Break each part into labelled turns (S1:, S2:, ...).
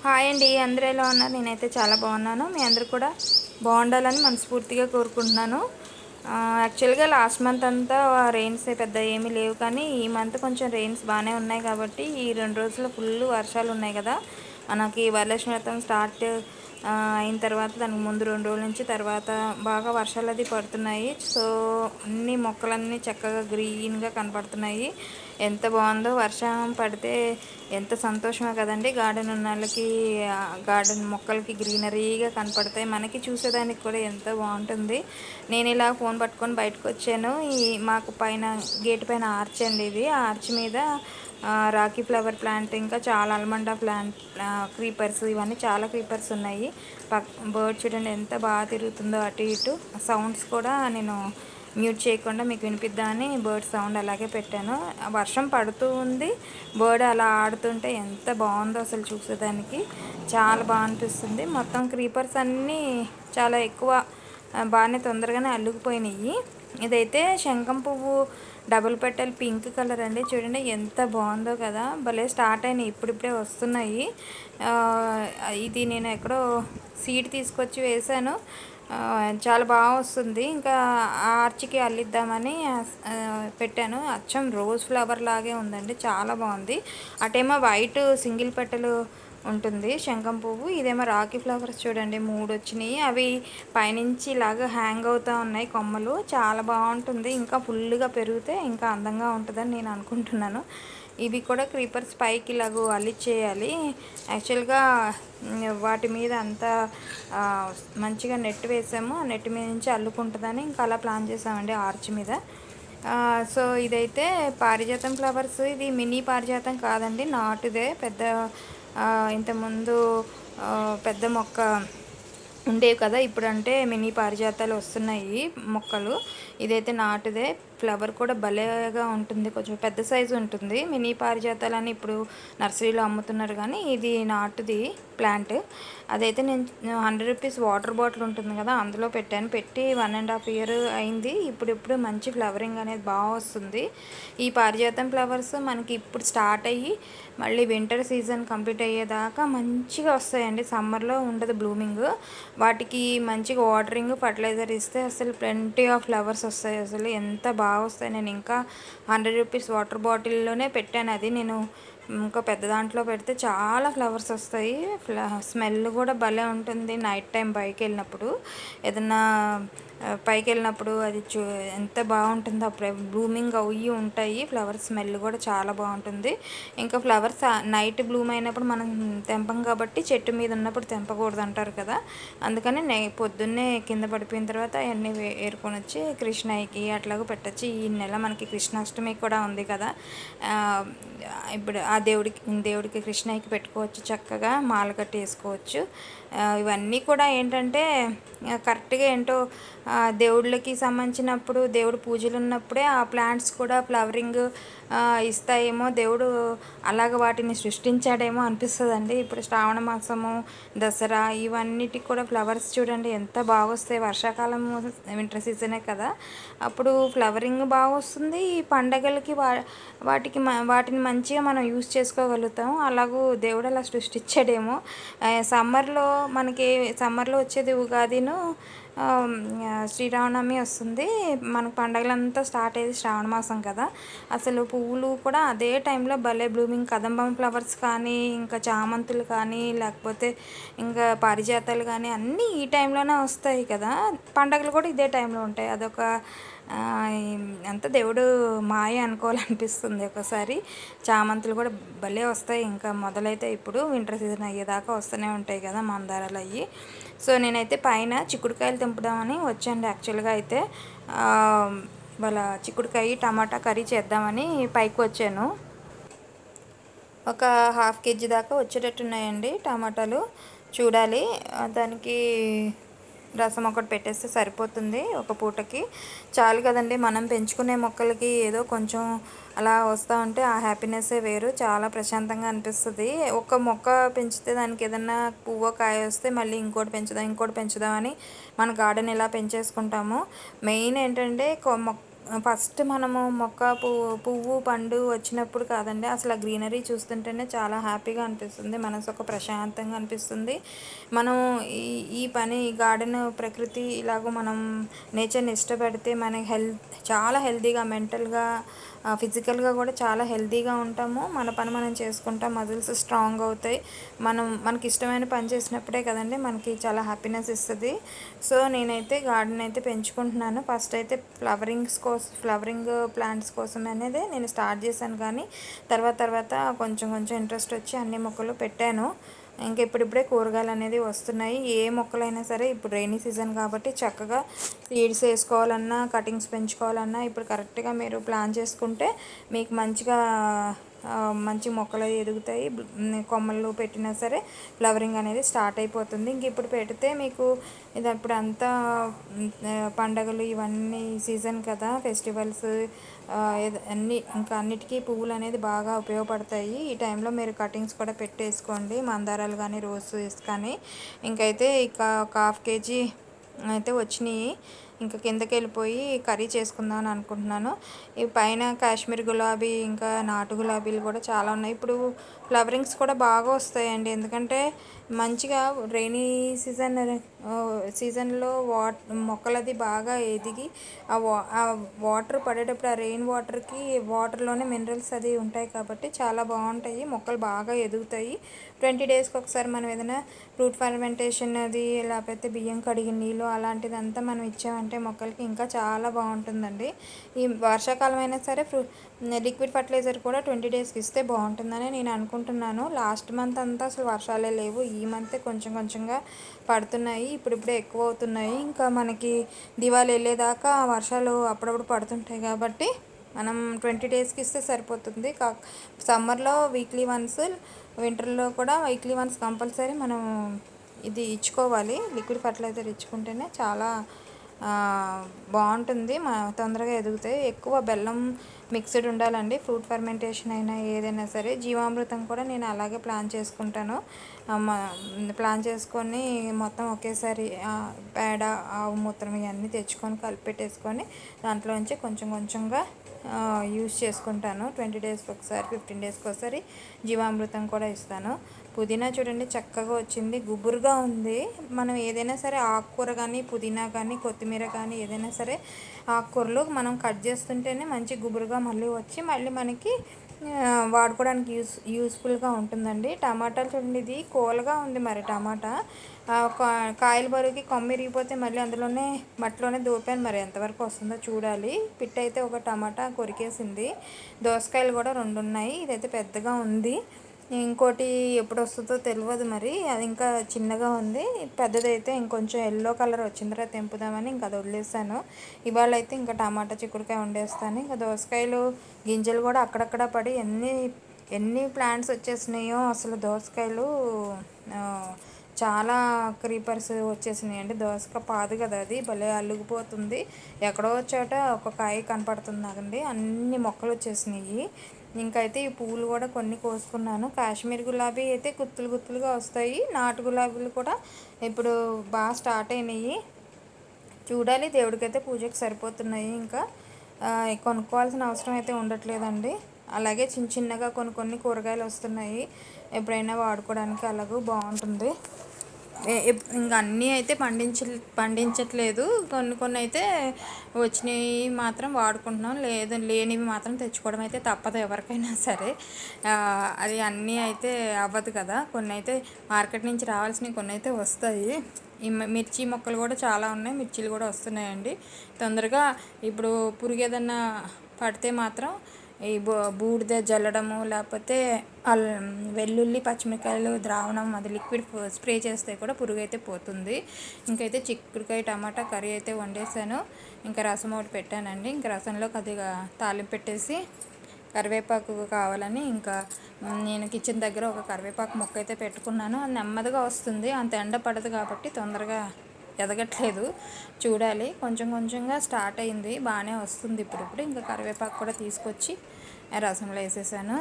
S1: Hi అండి, అందరూ ఎలా ఉన్నారు? నేనైతే చాలా బాగున్నాను. మీ అందరూ కూడా బాగుండాలని మనస్ఫూర్తిగా కోరుకుంటున్నాను. యాక్చువల్గా లాస్ట్ మంత్ అంతా రెయిన్స్ పెద్ద ఏమీ లేవు, కానీ ఈ మంత్ కొంచెం రెయిన్స్ బాగానే ఉన్నాయి. కాబట్టి ఈ 2 రోజులు ఫుల్ వర్షాలు ఉన్నాయి కదా. మనకి వరలక్ష్మి వ్రతం స్టార్ట్ అయిన తర్వాత దానికి ముందు 2 రోజుల నుంచి తర్వాత బాగా వర్షాలు అది పడుతున్నాయి. సో అన్ని మొక్కలన్నీ చక్కగా గ్రీన్గా కనపడుతున్నాయి. ఎంత బాగుందో వర్షం పడితే ఎంత సంతోషమో కదండి. గార్డెన్ ఉన్న వాళ్ళకి గార్డెన్ మొక్కలకి గ్రీనరీగా కనపడతాయి, మనకి చూసేదానికి కూడా ఎంతో బాగుంటుంది. నేను ఇలా ఫోన్ పట్టుకొని బయటకు వచ్చాను. మాకు పైన గేట్ పైన ఆర్చ్ అండి, ఇది ఆర్చ్ మీద రాకీ ఫ్లవర్ ప్లాంట్, ఇంకా చాలా అల్మండా ప్లాంట్, క్రీపర్స్, ఇవన్నీ చాలా క్రీపర్స్ ఉన్నాయి. బర్డ్ చూడండి ఎంత బాగా తిరుగుతుందో అటు ఇటు. సౌండ్స్ కూడా నేను మ్యూట్ చేయకుండా మీకు వినిపిద్దామని బర్డ్ సౌండ్ అలాగే పెట్టాను. వర్షం పడుతూ ఉంది, బర్డ్ అలా ఆడుతుంటే ఎంత బాగుందో అసలు చూసేదానికి చాలా బాగా అనిపిస్తుంది. మొత్తం క్రీపర్స్ అన్నీ చాలా ఎక్కువ బాగానే తొందరగానే అల్లుకుపోయినాయి. ఇదైతే శంఖం పువ్వు డబుల్ పెటల్ పింక్ కలర్ అండి, చూడండి ఎంత బాగుందో కదా. భలే స్టార్ట్ అయినాయి, ఇప్పుడిప్పుడే వస్తున్నాయి. ఇది నేను ఎక్కడో సీడ్ తీసుకొచ్చి వేసాను, చాలా బాగా వస్తుంది. ఇంకా ఆర్చికి అల్లిద్దామని పెట్టాను. అచ్చం రోజ్ ఫ్లవర్ లాగే ఉందండి, చాలా బాగుంది. అటేమో వైట్ సింగిల్ పెటలు ఉంటుంది శంఖం పువ్వు, ఇదేమో రాకీ ఫ్లవర్స్ చూడండి 3 వచ్చినాయి. అవి పైనుంచి ఇలాగ హ్యాంగ్ అవుతూ ఉన్నాయి కొమ్మలు, చాలా బాగుంటుంది. ఇంకా ఫుల్గా పెరిగితే ఇంకా అందంగా ఉంటుందని నేను అనుకుంటున్నాను. ఇవి కూడా క్రీపర్స్ పైకి ఇలాగ అల్లిచ్చేయాలి. యాక్చువల్గా వాటి మీద అంతా మంచిగా నెట్ వేసాము, ఆ నెట్ మీద నుంచి అల్లుకుంటుందని ఇంకా అలా ప్లాన్ చేసామండి ఆర్చ్ మీద. సో ఇదైతే పారిజాతం ఫ్లవర్స్, ఇది మినీ పారిజాతం కాదండి, నాటుదే. పెద్ద ఇంతకుముందు పెద్ద మొక్క ఉండేవి కదా, ఇప్పుడంటే మినీ పారిజాతాలు వస్తున్నాయి మొక్కలు. ఇదైతే నాటుదే, ఫ్లవర్ కూడా భలేగా ఉంటుంది, కొంచెం పెద్ద సైజు ఉంటుంది. మినీ పారిజాతాలని ఇప్పుడు నర్సరీలో అమ్ముతున్నారు, కానీ ఇది నాటుది ప్లాంట్. అదైతే నేను 100 రూపీస్ వాటర్ బాటిల్ ఉంటుంది కదా, అందులో పెట్టాను. పెట్టి 1.5 year అయింది. ఇప్పుడు మంచి ఫ్లవరింగ్ అనేది బాగా వస్తుంది. ఈ పారిజాతం ఫ్లవర్స్ మనకి ఇప్పుడు స్టార్ట్ అయ్యి మళ్ళీ వింటర్ సీజన్ కంప్లీట్ అయ్యేదాకా మంచిగా వస్తాయండి. సమ్మర్లో ఉండదు బ్లూమింగ్. వాటికి మంచిగా వాటరింగ్, ఫర్టిలైజర్ ఇస్తే అసలు ప్లెంటీ ఆఫ్ ఫ్లవర్స్ వస్తాయి. అసలు ఎంత బాగా వస్తాయి. నేను ఇంకా 100 రూపీస్ వాటర్ బాటిల్లోనే పెట్టాను. అది నేను ఇంకా పెద్ద దాంట్లో పెడితే చాలా ఫ్లవర్స్ వస్తాయి. స్మెల్ కూడా భలే ఉంటుంది. నైట్ టైం పైకి వెళ్ళినప్పుడు, ఏదన్నా పైకి వెళ్ళినప్పుడు అది ఎంత బాగుంటుందో. అప్పుడే బ్లూమింగ్ అయ్యి ఉంటాయి ఫ్లవర్స్, స్మెల్ కూడా చాలా బాగుంటుంది. ఇంకా ఫ్లవర్స్ నైట్ బ్లూమ్ అయినప్పుడు మనం తెంపం కాబట్టి, చెట్టు మీద ఉన్నప్పుడు తెంపకూడదు అంటారు కదా. అందుకని పొద్దున్నే కింద పడిపోయిన తర్వాత అవన్నీ ఏరుకొని వచ్చి కృష్ణయ్యకి అట్లాగా పెట్టచ్చు. ఈ నెల మనకి కృష్ణాష్టమి కూడా ఉంది కదా, ఇప్పుడు ఆ దేవుడికి కృష్ణయ్యకి పెట్టుకోవచ్చు, చక్కగా మాల కట్టి వేసుకోవచ్చు. ఇవన్నీ కూడా ఏంటంటే కరెక్ట్గా ఏంటో దేవుళ్ళకి సంబంధించినప్పుడు, దేవుడు పూజలు ఉన్నప్పుడే ఆ ప్లాంట్స్ కూడా ఫ్లవరింగ్ ఇస్తాయేమో, దేవుడు అలాగ వాటిని సృష్టించాడేమో అనిపిస్తుందండి. ఇప్పుడు శ్రావణ మాసము, దసరా, ఇవన్నిటికి కూడా ఫ్లవర్స్ చూడండి ఎంత బాగా వస్తాయి. వర్షాకాలం వింటర్ సీజనే కదా, అప్పుడు ఫ్లవరింగ్ బాగా వస్తుంది. ఈ పండగలకి వాటిని మంచిగా మనం యూస్ చేసుకోగలుగుతాం. అలాగూ దేవుడు అలా సృష్టించాడేమో. సమ్మర్లో వచ్చేది ఉగాదిను, శ్రీరామనవమి వస్తుంది. మనకు పండగలంతా స్టార్ట్ అయ్యేది శ్రావణ మాసం కదా. అసలు పువ్వులు కూడా అదే టైంలో భలే బ్లూమింగ్, కదంబం ఫ్లవర్స్ కానీ, ఇంకా చామంతులు కానీ, లేకపోతే ఇంకా పారిజాతాలు కానీ అన్నీ ఈ టైంలోనే వస్తాయి కదా. పండగలు కూడా ఇదే టైంలో ఉంటాయి. అదొక అంత దేవుడు మాయ అనుకోవాలనిపిస్తుంది ఒకసారి. చామంతులు కూడా భలే వస్తాయి. ఇంకా మొదలైతే ఇప్పుడు వింటర్ సీజన్ అయ్యేదాకా వస్తూనే ఉంటాయి కదా మందారాలు అయ్యి. సో నేనైతే పైన చిక్కుడుకాయలు తెంపుదామని వచ్చాను. యాక్చువల్గా అయితే వాళ్ళ చిక్కుడుకాయ టమాటా కర్రీ చేద్దామని పైకి వచ్చాను. ఒక 1/2 kg దాకా వచ్చేటట్టున్నాయండి టమాటాలు. చూడాలి, దానికి రసం ఒకటి పెట్టేస్తే సరిపోతుంది ఒక పూటకి, చాలు కదండి. మనం పెంచుకునే మొక్కలకి ఏదో కొంచెం అలా వస్తూ ఉంటే ఆ హ్యాపీనెస్సే వేరు, చాలా ప్రశాంతంగా అనిపిస్తుంది. ఒక మొక్క పెంచితే దానికి ఏదన్నా పువ్వు కాయ వస్తే మళ్ళీ ఇంకోటి పెంచుదాం అని మన గార్డెన్ ఇలా పెంచేసుకుంటాము. మెయిన్ ఏంటంటే ఫస్ట్ మనము మొక్క పువ్వు పండు వచ్చినప్పుడు కాదండి, అసలు ఆ గ్రీనరీ చూస్తుంటేనే చాలా హ్యాపీగా అనిపిస్తుంది, మనసు ఒక ప్రశాంతంగా అనిపిస్తుంది. మనం ఈ ఈ పని గార్డెన్ ప్రకృతి ఇలాగ మనం నేచర్ని ఇష్టపడితే మన చాలా హెల్తీగా మెంటల్గా ఫిజికల్గా కూడా చాలా హెల్తీగా ఉంటాము. మన పని మనం చేసుకుంటాం, మజిల్స్ స్ట్రాంగ్ అవుతాయి. మనకి ఇష్టమైన పని చేసినప్పుడే కదండి మనకి చాలా హ్యాపీనెస్ ఇస్తుంది. సో నేనైతే గార్డెన్ అయితే పెంచుకుంటున్నాను. ఫస్ట్ అయితే ఫ్లవరింగ్ ప్లాంట్స్ కోసం అనేది నేను స్టార్ట్ చేశాను, కానీ తర్వాత కొంచెం కొంచెం ఇంట్రెస్ట్ వచ్చి అన్ని మొక్కలు పెట్టాను. ఇంకా ఇప్పుడిప్పుడే కూరగాయలు అనేది వస్తున్నాయి. ఏ మొక్కలైనా సరే ఇప్పుడు రైనీ సీజన్ కాబట్టి చక్కగా సీడ్స్ వేసుకోవాలన్నా కటింగ్స్ పెంచుకోవాలన్నా ఇప్పుడు కరెక్ట్గా మీరు ప్లాన్ చేసుకుంటే మీకు మంచిగా మంచి మొక్కలు ఎదుగుతాయి. కొమ్మలు పెట్టినా సరే ఫ్లవరింగ్ అనేది స్టార్ట్ అయిపోతుంది. ఇంక ఇప్పుడు పెడితే మీకు ఇది ఇప్పుడు అంతా పండగలు ఇవన్నీ సీజన్ కదా, ఫెస్టివల్స్ ఇంకా అన్నిటికీ పువ్వులు అనేది బాగా ఉపయోగపడతాయి. ఈ టైంలో మీరు కటింగ్స్ కూడా పెట్టేసుకోండి, మందారాలు కానీ రోసెస్ కానీ. ఇంకైతే ఇక ఒక ½ kg అయితే వచ్చినాయి. ఇంకా కిందకి వెళ్ళిపోయి కర్రీ చేసుకుందాం అని అనుకుంటున్నాను. ఈ పైన కాశ్మీర్ గులాబీ ఇంకా నాటు గులాబీలు కూడా చాలా ఉన్నాయి. ఇప్పుడు ఫ్లవరింగ్స్ కూడా బాగా వస్తాయండి, ఎందుకంటే మంచిగా రైనీ సీజన్లో మొక్కలది బాగా ఎదిగి ఆ వాటర్ పడేటప్పుడు ఆ రెయిన్ వాటర్లోనే మినరల్స్ అది ఉంటాయి కాబట్టి చాలా బాగుంటాయి, మొక్కలు బాగా ఎదుగుతాయి. 20 daysకి ఒకసారి మనం ఏదైనా ఫ్రూట్ ఫర్మెంటేషన్ అది లేకపోతే బియ్యం కడిగిన నీళ్ళు అలాంటిదంతా మనం ఇచ్చామంటే మొక్కలకి ఇంకా చాలా బాగుంటుందండి. ఈ వర్షాకాలం అయినా సరే లిక్విడ్ ఫర్టిలైజర్ కూడా 20 daysకి ఇస్తే బాగుంటుందని నేను అనుకుంటున్నాను. లాస్ట్ మంత్ అంతా అసలు వర్షాలే లేవు, ఈ మంత్ కొంచెం కొంచెంగా పడుతున్నాయి, ఇప్పుడిప్పుడే ఎక్కువ అవుతున్నాయి. ఇంకా మనకి దివాళీ వెళ్ళేదాకా వర్షాలు అప్పుడప్పుడు పడుతుంటాయి కాబట్టి మనం 20 daysకి ఇస్తే సరిపోతుంది. సమ్మర్లో వీక్లీ వన్స్, వింటర్లో కూడా వీక్లీ వన్స్ కంపల్సరీ మనం ఇది ఇచ్చుకోవాలి. లిక్విడ్ ఫర్టిలైజర్ ఇచ్చుకుంటేనే చాలా బాగుంటుంది, తొందరగా ఎదుగుతాయి. ఎక్కువ బెల్లం మిక్స్డ్ ఉండాలండి, ఫ్రూట్ ఫర్మెంటేషన్ అయినా ఏదైనా సరే. జీవామృతం కూడా నేను అలాగే ప్లాన్ చేసుకుంటాను. ప్లాన్ చేసుకొని మొత్తం ఒకేసారి పేడ ఆవు మూత్రం ఇవన్నీ తెచ్చుకొని కలిపెట్టేసుకొని దాంట్లోంచి కొంచెం కొంచెంగా యూస్ చేసుకుంటాను. 20 daysకి ఒకసారి 15 daysకి ఒకసారి జీవామృతం కూడా ఇస్తాను. పుదీనా చూడండి చక్కగా వచ్చింది, గుబురుగా ఉంది. మనం ఏదైనా సరే ఆకుకూర కానీ పుదీనా కానీ కొత్తిమీర కానీ ఏదైనా సరే ఆకుకూరలు మనం కట్ చేస్తుంటేనే మంచి గుబురుగా మళ్ళీ వచ్చి మళ్ళీ మనకి వాడుకోవడానికి యూస్ఫుల్గా ఉంటుందండి. టమాటాలు చూడండి, ఇది కోలగా ఉంది మరి టమాటా. కాయలు బరువుకి కొమ్మ ఇరిగిపోతే మళ్ళీ అందులోనే మట్టిలోనే దూపాను, మరి ఎంతవరకు వస్తుందో చూడాలి. పిట్ట అయితే ఒక టమాటా కొరికేసింది. దోసకాయలు కూడా 2 ఉన్నాయి, ఇదైతే పెద్దగా ఉంది. ఇంకోటి ఎప్పుడు వస్తుందో తెలియదు, మరి అది ఇంకా చిన్నగా ఉంది. పెద్దదైతే ఇంకొంచెం ఎల్లో కలర్ వచ్చిన తర్వాత తెంపుదామని ఇంకా అది వదిలేసాను. ఇవాళ అయితే ఇంకా టమాటా చిక్కుడుకాయ వండేస్తాను. ఇంకా దోసకాయలు గింజలు కూడా అక్కడక్కడ పడి ఎన్ని ప్లాంట్స్ వచ్చేసినాయో అసలు. దోసకాయలు చాలా క్రీపర్స్ వచ్చేసినాయి అండి. దోసకాయ పాదు కదా, అది భలే అల్లుకుపోతుంది. ఎక్కడో చోట ఒక కాయ కనపడుతుందండి, అన్ని మొక్కలు వచ్చేసినాయి. ఇంకైతే ఈ పువ్వులు కూడా కొన్ని కోసుకున్నాను. కాశ్మీర్ గులాబీ అయితే గుత్తులుగా వస్తాయి, నాటు గులాబీలు కూడా ఇప్పుడు బాగా స్టార్ట్ అయినాయి. చూడాలి, దేవుడికైతే పూజకి సరిపోతున్నాయి. ఇంకా కొనుక్కోవాల్సిన అవసరం అయితే ఉండట్లేదండి. అలాగే చిన్నగా కొన్ని కూరగాయలు వస్తున్నాయి, ఎప్పుడైనా వాడుకోవడానికి అలాగూ బాగుంటుంది. ఇంకా అన్నీ అయితే పండించట్లేదు, కొన్ని అయితే వచ్చినవి మాత్రం వాడుకుంటున్నాం, లేనివి మాత్రం తెచ్చుకోవడం అయితే తప్పదు ఎవరికైనా సరే. అది అన్నీ అయితే అవ్వదు కదా, కొన్ని అయితే మార్కెట్ నుంచి రావాల్సినవి కొన్ని అయితే వస్తాయి. ఈ మిర్చి మొక్కలు కూడా చాలా ఉన్నాయి, మిర్చీలు కూడా వస్తున్నాయండి. తొందరగా ఇప్పుడు పురుగు ఏదన్నా పడితే మాత్రం ఈ బూడిద జల్లడము లేకపోతే వెల్లుల్లి పచ్చిమిరకాయలు ద్రావణం అది లిక్విడ్ స్ప్రే చేస్తే కూడా పురుగు అయితే పోతుంది. ఇంకైతే చిక్కుడుకాయ టమాటా కర్రీ అయితే వండేసాను. ఇంకా రసం ఒకటి పెట్టానండి. ఇంకా రసంలో కొద్దిగా తాలింపు పెట్టేసి కరివేపాకు కావాలని ఇంకా నేను కిచెన్ దగ్గర ఒక కరివేపాకు మొక్క అయితే పెట్టుకున్నాను. అది నెమ్మదిగా వస్తుంది, అంత ఎండ పడదు కాబట్టి తొందరగా ఎదగట్లేదు. చూడాలి, కొంచెం కొంచెంగా స్టార్ట్ అయింది, బాగానే వస్తుంది ఇప్పుడు. ఇంకా కరివేపాకు కూడా తీసుకొచ్చి రసంలో వేసేసాను.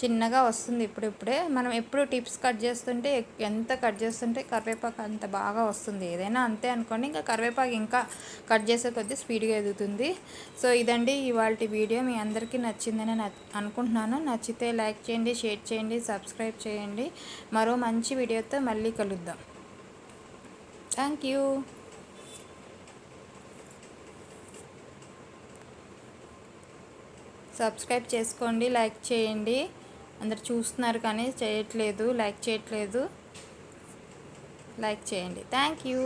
S1: చిన్నగా వస్తుంది. ఇప్పుడిప్పుడే మనం ఎప్పుడు టిప్స్ కట్ చేస్తుంటే ఎంత కట్ చేస్తుంటే కరివేపాకు అంత బాగా వస్తుంది. ఏదైనా అంతే అనుకోండి. ఇంకా కరివేపాకు ఇంకా కట్ చేసే కొద్దీ స్పీడ్గా ఎదుగుతుంది. సో ఇదండి ఇవాల్టి వీడియో. మీ అందరికీ నచ్చిందని అనుకుంటున్నాను. నచ్చితే లైక్ చేయండి, షేర్ చేయండి, సబ్స్క్రైబ్ చేయండి. మరో మంచి వీడియోతో మళ్ళీ కలుద్దాం. Thank you. సబ్స్క్రైబ్ చేసుకోండి, లైక్ చేయండి. అందరు చూస్తున్నారు కానీ చేయట్లేదు, లైక్ చేయట్లేదు. లైక్ చేయండి. Thank you.